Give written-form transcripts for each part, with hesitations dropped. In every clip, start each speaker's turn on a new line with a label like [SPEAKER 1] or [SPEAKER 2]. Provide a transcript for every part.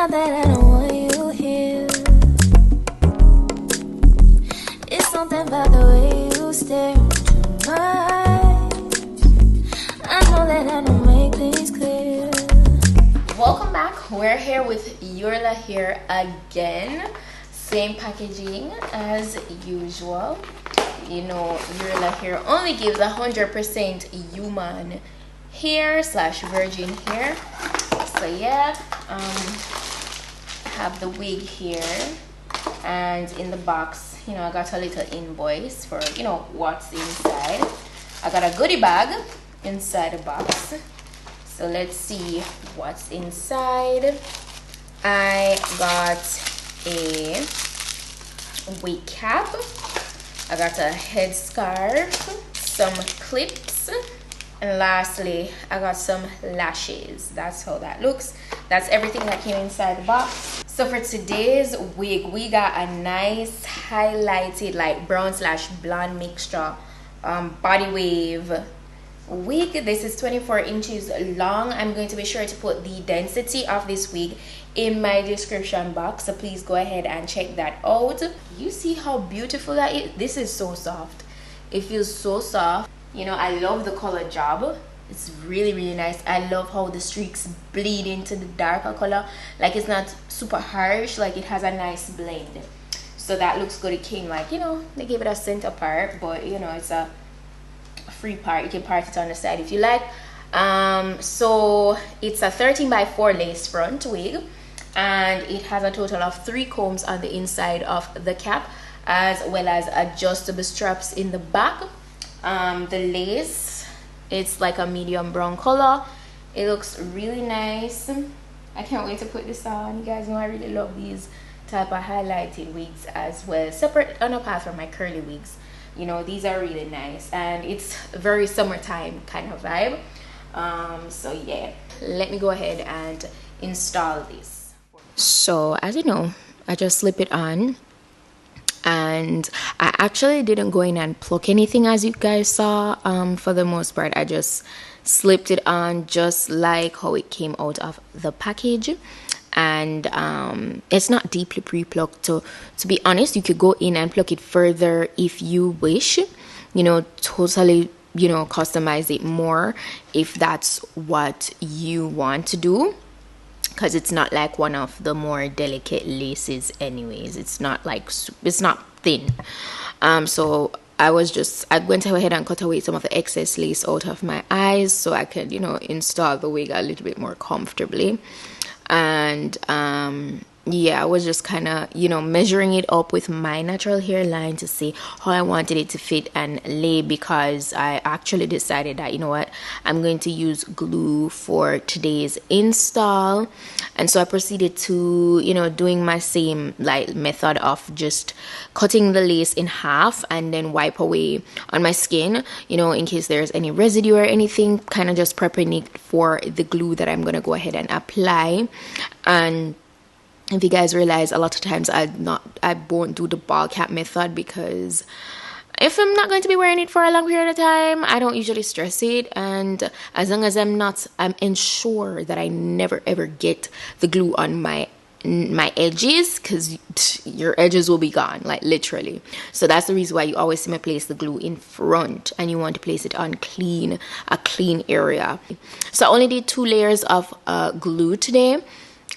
[SPEAKER 1] not that I don't want you here. It's something about the way you stare into my eyes. I know that I don't make things clear.
[SPEAKER 2] Welcome back. We're here with Hurela Hair again. Same packaging as usual. You know, Hurela Hair only gives 100% human hair / virgin hair. So yeah, I have the wig here, and in the box, you know, I got a little invoice for, you know, what's inside. I got a goodie bag inside the box, so let's see what's inside. I got a wig cap, I got a headscarf, some clips, and lastly I got some lashes. That's how that looks. That's everything that came inside the box. So for today's wig, we got a nice highlighted like brown / blonde mixture body wave wig. This is 24 inches long. I'm going to be sure to put the density of this wig in my description box, so please go ahead and check that out. You see how beautiful that is? This is so soft. It feels so soft. You know, I love the color job. It's really nice. I love how the streaks bleed into the darker color. Like, it's not super harsh, like it has a nice blend. So that looks good. It came like, you know, they gave it a center part, but you know, it's a free part. You can part it on the side if you like. So it's a 13x4 lace front wig, and it has a total of 3 combs on the inside of the cap, as well as adjustable straps in the back. The lace, it's like a medium brown color. It looks really nice. I can't wait to put this on. You guys know I really love these type of highlighted wigs as well, separate and apart from my curly wigs. You know, these are really nice, and it's very summertime kind of vibe. So yeah, let me go ahead and install this. So as you know, I just slip it on, and I actually didn't go in and pluck anything, as you guys saw. For the most part, I just slipped it on just like how it came out of the package. And it's not deeply pre-plucked, so to be honest, you could go in and pluck it further if you wish, you know, totally, you know, customize it more if that's what you want to do, because it's not like one of the more delicate laces anyways. It's not like, it's not thin. So I went ahead and cut away some of the excess lace out of my eyes so I could, you know, install the wig a little bit more comfortably. And yeah, I was just kind of, you know, measuring it up with my natural hairline to see how I wanted it to fit and lay, because I actually decided that, you know what, I'm going to use glue for today's install. And so I proceeded to, you know, doing my same like method of just cutting the lace in half and then wipe away on my skin, you know, in case there's any residue or anything, kind of just prepping it for the glue that I'm going to go ahead and apply. And if you guys realize, a lot of times I won't do the ball cap method, because if I'm not going to be wearing it for a long period of time, I don't usually stress it. And as long as I'm ensure that I never ever get the glue on my edges, because your edges will be gone, like literally. So that's the reason why you always see me place the glue in front, and you want to place it on a clean area. So I only did 2 layers of glue today.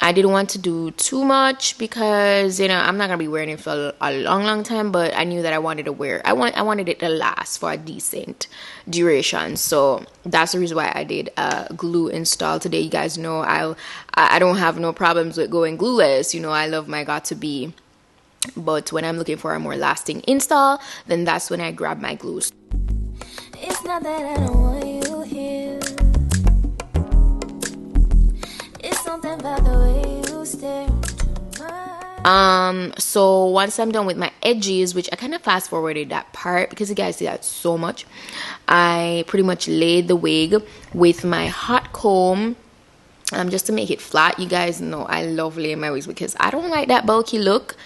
[SPEAKER 2] I didn't want to do too much because, you know, I'm not gonna be wearing it for a long time, but I knew that I wanted to wear. I wanted it to last for a decent duration, so that's the reason why I did a glue install today. You guys know I don't have no problems with going glueless. You know, I love my got2b, but when I'm looking for a more lasting install, then that's when I grab my glue.
[SPEAKER 1] It's not that I don't want you here. It's something about the way you stare into my eyes.
[SPEAKER 2] So once I'm done with my edges, which I kind of fast forwarded that part because you guys see that so much, I pretty much laid the wig with my hot comb just to make it flat. You guys know I love laying my wigs because I don't like that bulky look.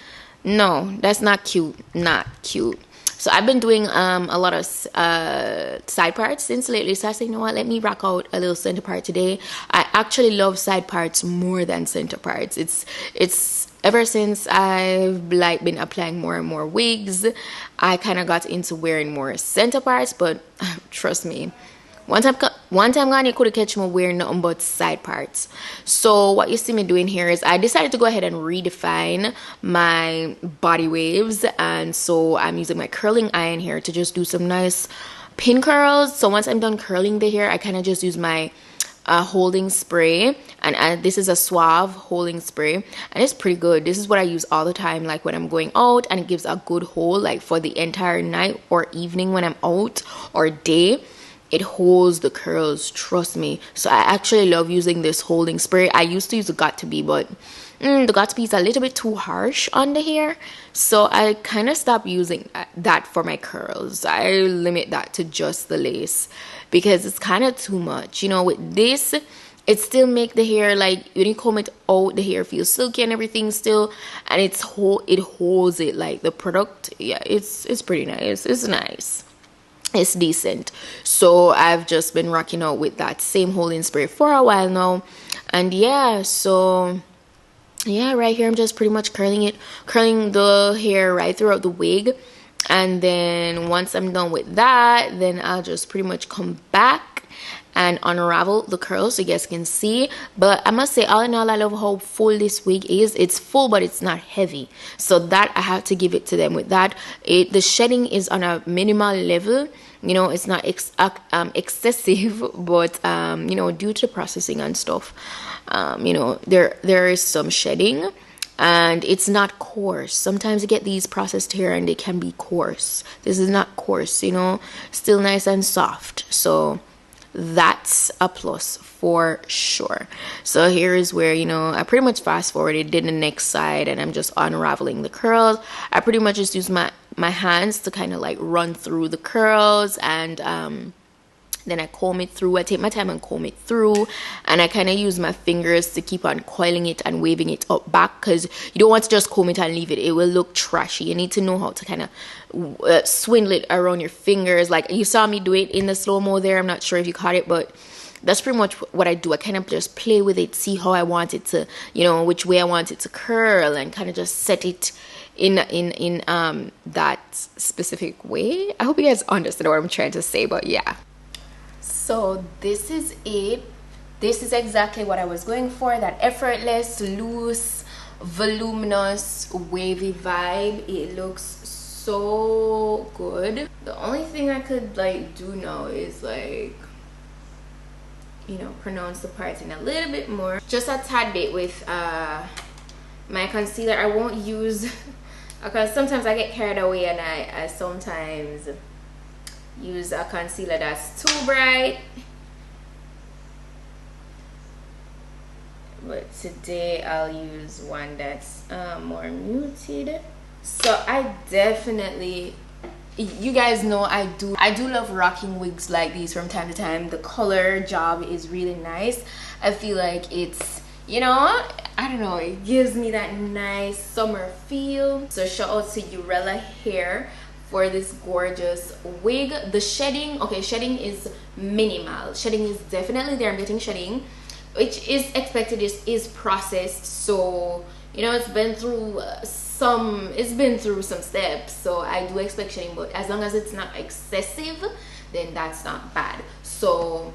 [SPEAKER 2] No, that's not cute. Not cute. So I've been doing a lot of side parts since lately, so I said, you know what, let me rock out a little center part today. I actually love side parts more than center parts. It's ever since I've like been applying more and more wigs, I kind of got into wearing more center parts, but trust me, one time gone, you could catch me wearing nothing but side parts. So what you see me doing here is I decided to go ahead and redefine my body waves, and so I'm using my curling iron here to just do some nice pin curls. So once I'm done curling the hair, I kind of just use my holding spray, and this is a Suave holding spray, and it's pretty good. This is what I use all the time, like when I'm going out, and it gives a good hold like for the entire night or evening when I'm out, or day. It holds the curls, trust me. So I actually love using this holding spray. I used to use the Got2b, but the Got2b is a little bit too harsh on the hair, so I kind of stopped using that for my curls. I limit that to just the lace because it's kind of too much. You know, with this, it still make the hair, like when you comb it out, the hair feels silky and everything still, and it holds it. Like the product, yeah, it's pretty nice. It's nice. It's decent. So I've just been rocking out with that same holding spray for a while now, and yeah, so yeah, right here I'm just pretty much curling the hair right throughout the wig, and then once I'm done with that, then I'll just pretty much come back and unravel the curls so you guys can see. But I must say, all in all, I love how full this wig is. It's full, but it's not heavy, so that I have to give it to them with that. The shedding is on a minimal level, you know, it's not excessive, but you know, due to processing and stuff, you know, there is some shedding, and it's not coarse. Sometimes you get these processed hair and they can be coarse. This is not coarse, you know, still nice and soft, so that's a plus for sure. So here is where, you know, I pretty much fast forwarded, did the next side, and I'm just unraveling the curls. I pretty much just use my hands to kind of like run through the curls, and then I comb it through. I take my time and comb it through, and I kind of use my fingers to keep on coiling it and waving it up back, because you don't want to just comb it and leave it. It will look trashy. You need to know how to kind of swindle it around your fingers. Like you saw me do it in the slow-mo there. I'm not sure if you caught it, but that's pretty much what I do. I kind of just play with it, see how I want it to, you know, which way I want it to curl, and kind of just set it in that specific way. I hope you guys understand what I'm trying to say, but yeah. So this is it. This is exactly what I was going for, that effortless, loose, voluminous, wavy vibe. It looks so good. The only thing I could like do now is like, you know, pronounce the parts in a little bit more, just a tad bit with my concealer. I won't use because sometimes I get carried away, and I sometimes use a concealer that's too bright, but today I'll use one that's more muted. So I definitely, you guys know I do love rocking wigs like these from time to time. The color job is really nice. I feel like it's, you know, I don't know, it gives me that nice summer feel. So shout out to Hurela Hair for this gorgeous wig. The shedding, okay, shedding is minimal. Shedding is definitely there. I'm getting shedding, which is expected. Is processed, so you know, it's been through some steps, so I do expect shedding, but as long as it's not excessive, then that's not bad. So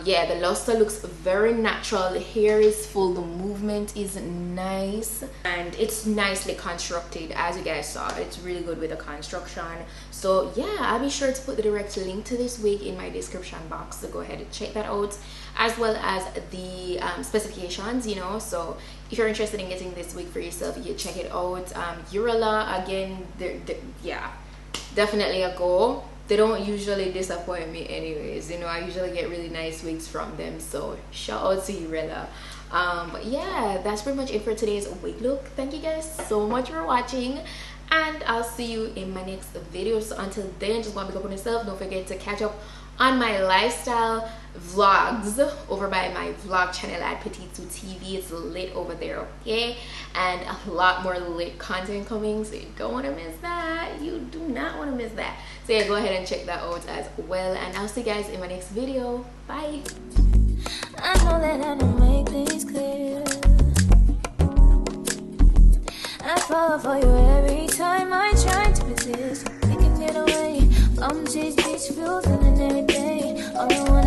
[SPEAKER 2] yeah, the luster looks very natural. The hair is full, the movement is nice, and it's nicely constructed. As you guys saw, it's really good with the construction. So yeah, I'll be sure to put the direct link to this wig in my description box, so go ahead and check that out, as well as the specifications, you know. So if you're interested in getting this wig for yourself, you check it out. Hurela, again, yeah, definitely a go. They don't usually disappoint me anyways, you know. I usually get really nice wigs from them, so shout out to Hurela. But yeah, that's pretty much it for today's wig look. Thank you guys so much for watching, and I'll see you in my next video. So until then, just want to pick up on yourself. Don't forget to catch up on my lifestyle vlogs over by my vlog channel at PETITE-SUE TV. It's lit over there, okay? And a lot more lit content coming, so you don't want to miss that. You do not want to miss that. So yeah, go ahead and check that out as well, and I'll see you guys in my next video. Bye.
[SPEAKER 1] I know that I don't make things clear. I fall for you every time I try to resist. You can get away from these beach views and every day. All I want